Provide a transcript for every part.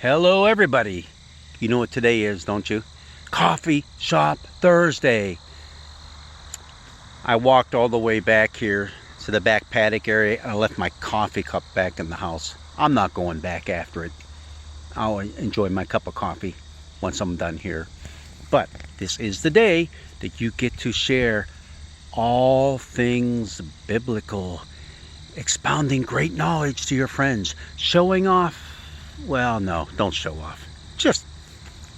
Hello everybody. You know what today is, don't you? Coffee Shop Thursday. I walked all the way back here to the back paddock area and I left my coffee cup back in the house. I'm not going back after it. I'll enjoy my cup of coffee once I'm done here. But this is the day that you get to share all things biblical, expounding great knowledge to your friends, showing off. Well, no, don't show off. Just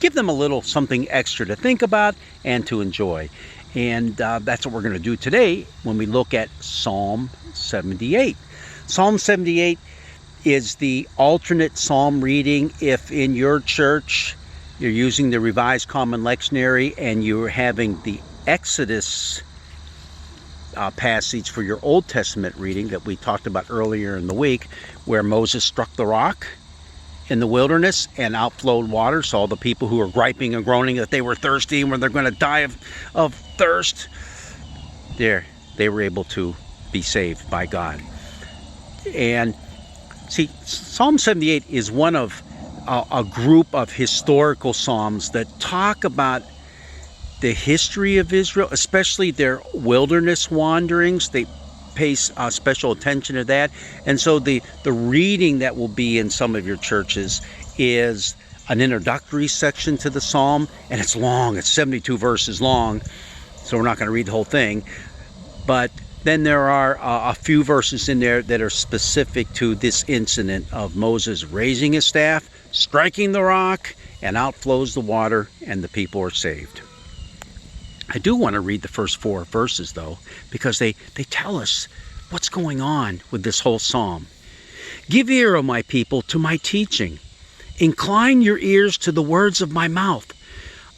give them a little something extra to think about and to enjoy. And that's what we're going to do today when we look at Psalm 78. Psalm 78 is the alternate psalm reading if in your church you're using the Revised Common Lectionary and you're having the Exodus passage for your Old Testament reading that we talked about earlier in the week, where Moses struck the rock in the wilderness and outflowed water, so all the people who were griping and groaning that they were thirsty and were they're going to die of thirst, they were able to be saved by God. And see, Psalm 78 is one of a group of historical psalms that talk about the history of Israel, especially their wilderness wanderings. They pay special attention to that. And so the reading that will be in some of your churches is an introductory section to the psalm, and it's long. It's 72 verses long, so we're not going to read the whole thing. But then there are a few verses in there that are specific to this incident of Moses raising his staff, striking the rock, and out flows the water, and the people are saved. I do want to read the first 4 verses, though, because they tell us what's going on with this whole psalm. Give ear, O my people, to my teaching. Incline your ears to the words of my mouth.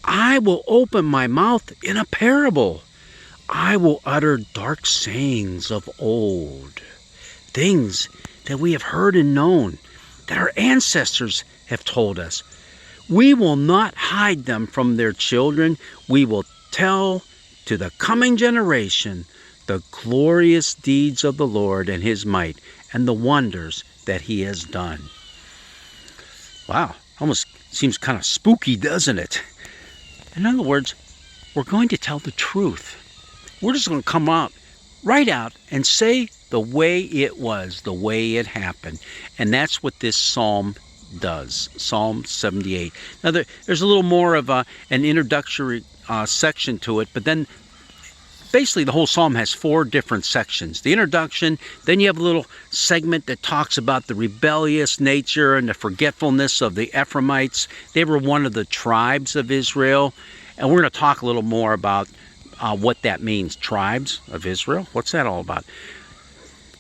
I will open my mouth in a parable. I will utter dark sayings of old, things that we have heard and known, that our ancestors have told us. We will not hide them from their children. We will tell to the coming generation the glorious deeds of the Lord and his might and the wonders that he has done. Wow, almost seems kind of spooky, doesn't it? In other words, we're going to tell the truth. We're just going to come out, right out, and say the way it was, the way it happened. And that's what this psalm does, Psalm 78. Now, there's a little more of an introductory section to it, but then basically the whole psalm has 4 different sections. The introduction, then you have a little segment that talks about the rebellious nature and the forgetfulness of the Ephraimites. They were one of the tribes of Israel, and we're going to talk a little more about what that means. Tribes of Israel, what's that all about?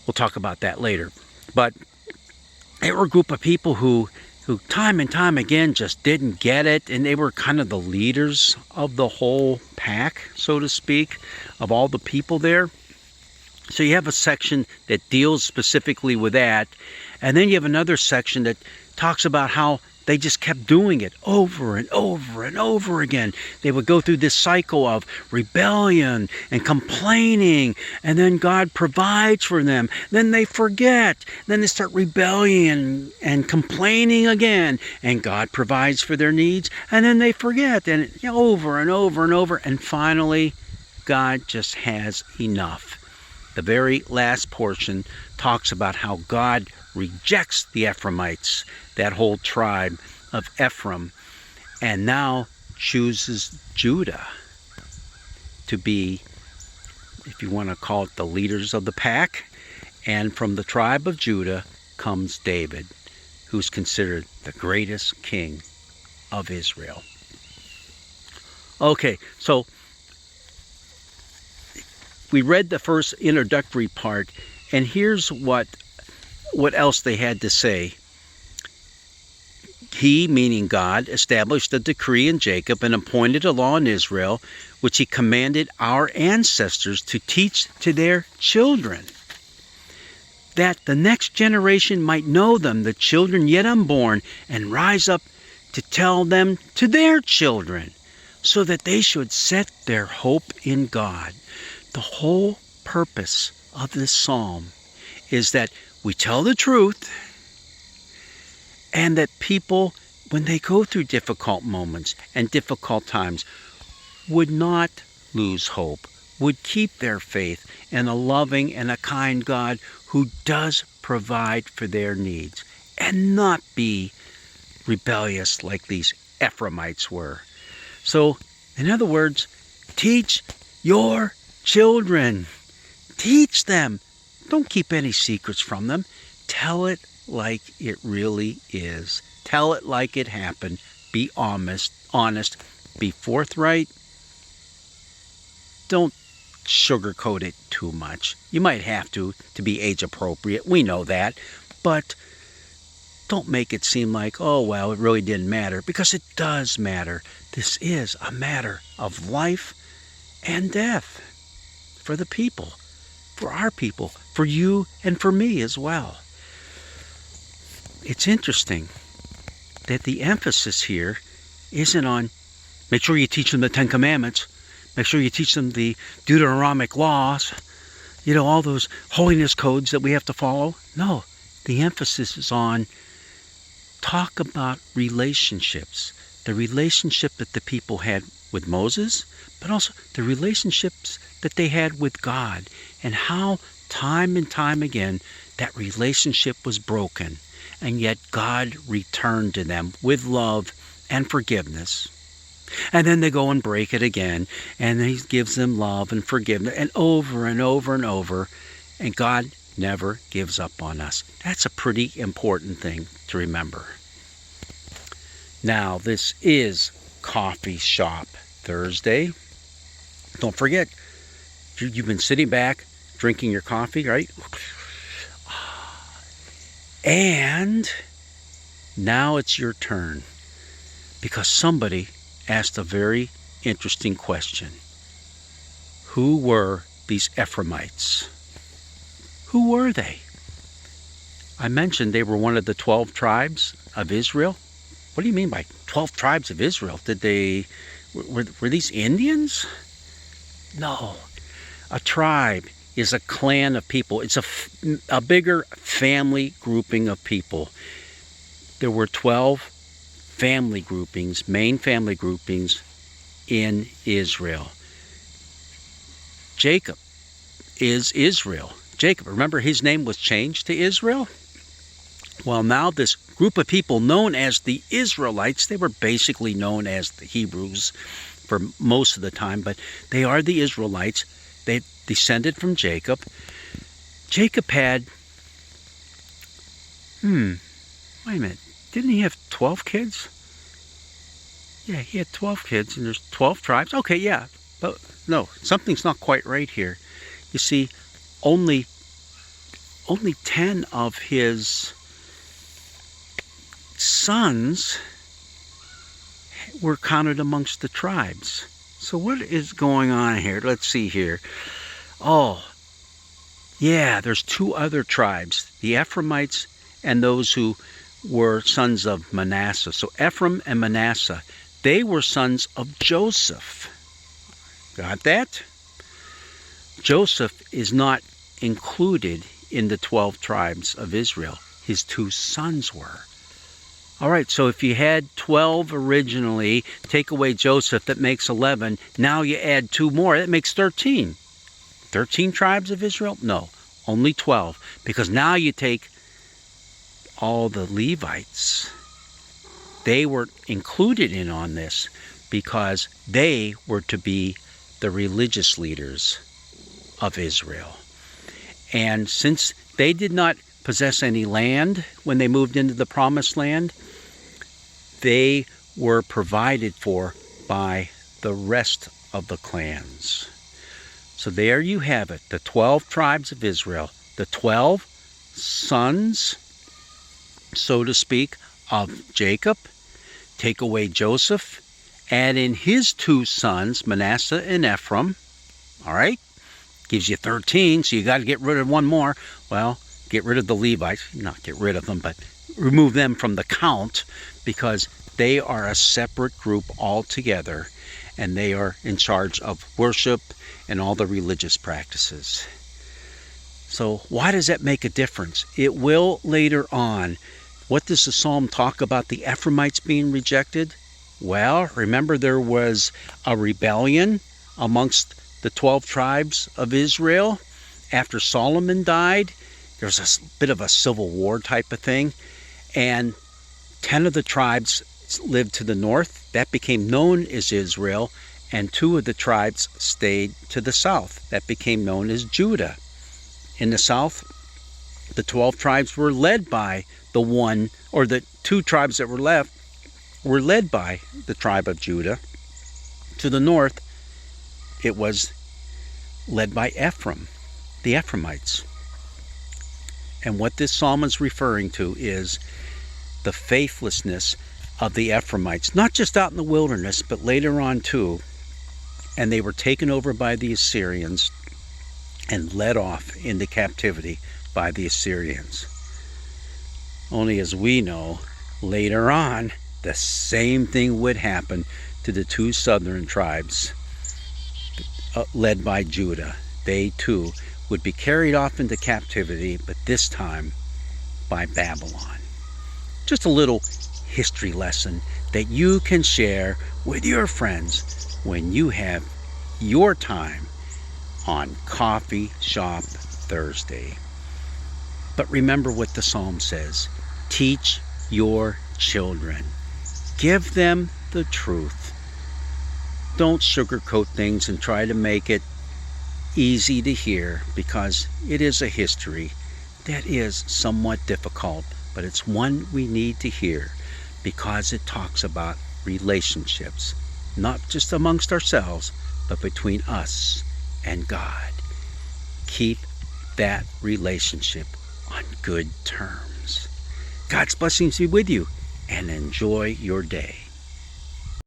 We'll talk about that later. But they were a group of people who time and time again just didn't get it, and they were kind of the leaders of the whole pack, so to speak, of all the people there. So you have a section that deals specifically with that, and then you have another section that talks about how they just kept doing it over and over and over again. They would go through this cycle of rebellion and complaining, and then God provides for them. Then they forget. Then they start rebelling and complaining again, and God provides for their needs, and then they forget, and over and over and over, and finally God just has enough. The very last portion talks about how God rejects the Ephraimites, that whole tribe of Ephraim, and now chooses Judah to be, if you want to call it, the leaders of the pack. And from the tribe of Judah comes David, who's considered the greatest king of Israel. Okay, so we read the first introductory part, and here's what else they had to say. He, meaning God, established a decree in Jacob and appointed a law in Israel, which he commanded our ancestors to teach to their children, that the next generation might know them, the children yet unborn, and rise up to tell them to their children, so that they should set their hope in God. The whole purpose of this psalm is that we tell the truth, and that people when they go through difficult moments and difficult times, would not lose hope, would keep their faith in a loving and a kind God who does provide for their needs, and not be rebellious like these Ephraimites were. So, in other words, teach your children. Teach them. Don't keep any secrets from them. Tell it like it really is. Tell it like it happened. Be honest. Be forthright. Don't sugarcoat it too much. You might have to be age appropriate. We know that. But don't make it seem like, oh, well, it really didn't matter, because it does matter. This is a matter of life and death for the people, for our people, for you and for me as well. It's interesting that the emphasis here isn't on make sure you teach them the Ten Commandments, make sure you teach them the Deuteronomic laws, all those holiness codes that we have to follow. No, the emphasis is on talk about relationships, the relationship that the people had with Moses, but also the relationships that they had with God, and how time and time again that relationship was broken, and yet God returned to them with love and forgiveness. And then they go and break it again, and He gives them love and forgiveness, and over and over and over, and God never gives up on us. That's a pretty important thing to remember. Now, this is Coffee Shop Thursday. Don't forget, you've been sitting back, drinking your coffee, right? And now it's your turn, because somebody asked a very interesting question. Who were these Ephraimites? Who were they? I mentioned they were one of the 12 tribes of Israel. What do you mean by 12 tribes of Israel? Were these Indians? No. A tribe is a clan of people. It's a bigger family grouping of people. There were 12 family groupings, main family groupings in Israel. Jacob is Israel. Jacob, remember his name was changed to Israel? Well, now this group of people known as the Israelites, they were basically known as the Hebrews for most of the time, but they are the Israelites. They descended from Jacob. Jacob had, wait a minute, didn't he have 12 kids? Yeah, he had 12 kids, and there's 12 tribes. Okay, yeah, but no, something's not quite right here. You see, only 10 of his sons were counted amongst the tribes. So what is going on here? Let's see here. Oh, yeah, there's 2 other tribes, the Ephraimites and those who were sons of Manasseh. So Ephraim and Manasseh, they were sons of Joseph. Got that? Joseph is not included in the 12 tribes of Israel. His 2 sons were. All right, so if you had 12 originally, take away Joseph, that makes 11. Now you add 2 more, that makes 13. 13 tribes of Israel? No, only 12. Because now you take all the Levites. They were included in on this because they were to be the religious leaders of Israel. And since they did not possess any land when they moved into the promised land, they were provided for by the rest of the clans. So there you have it, the 12 tribes of Israel, the 12 sons, so to speak, of Jacob. Take away Joseph, add in his 2 sons, Manasseh and Ephraim. All right, gives you 13, so you got to get rid of 1 more. Well, get rid of the Levites, not get rid of them, but remove them from the count, because they are a separate group altogether, and they are in charge of worship and all the religious practices. So why does that make a difference? It will later on. What does the psalm talk about the Ephraimites being rejected? Well, remember there was a rebellion amongst the 12 tribes of Israel after Solomon died. There was a bit of a civil war type of thing, and 10 of the tribes lived to the north. That became known as Israel, and 2 of the tribes stayed to the south. That became known as Judah. In the south, the 12 tribes were led by the 2 tribes that were left were led by the tribe of Judah. To the north, it was led by Ephraim, the Ephraimites. And what this psalm is referring to is the faithlessness of the Ephraimites, not just out in the wilderness, but later on too. And they were taken over by the Assyrians and led off into captivity by the Assyrians. Only as we know, later on, the same thing would happen to the 2 southern tribes led by Judah. They too would be carried off into captivity, but this time by Babylon. Just a little history lesson that you can share with your friends when you have your time on Coffee Shop Thursday. But remember what the psalm says. Teach your children. Give them the truth. Don't sugarcoat things and try to make it easy to hear, because it is a history that is somewhat difficult, but it's one we need to hear because it talks about relationships, not just amongst ourselves, but between us and God. Keep that relationship on good terms. God's blessings be with you, and enjoy your day.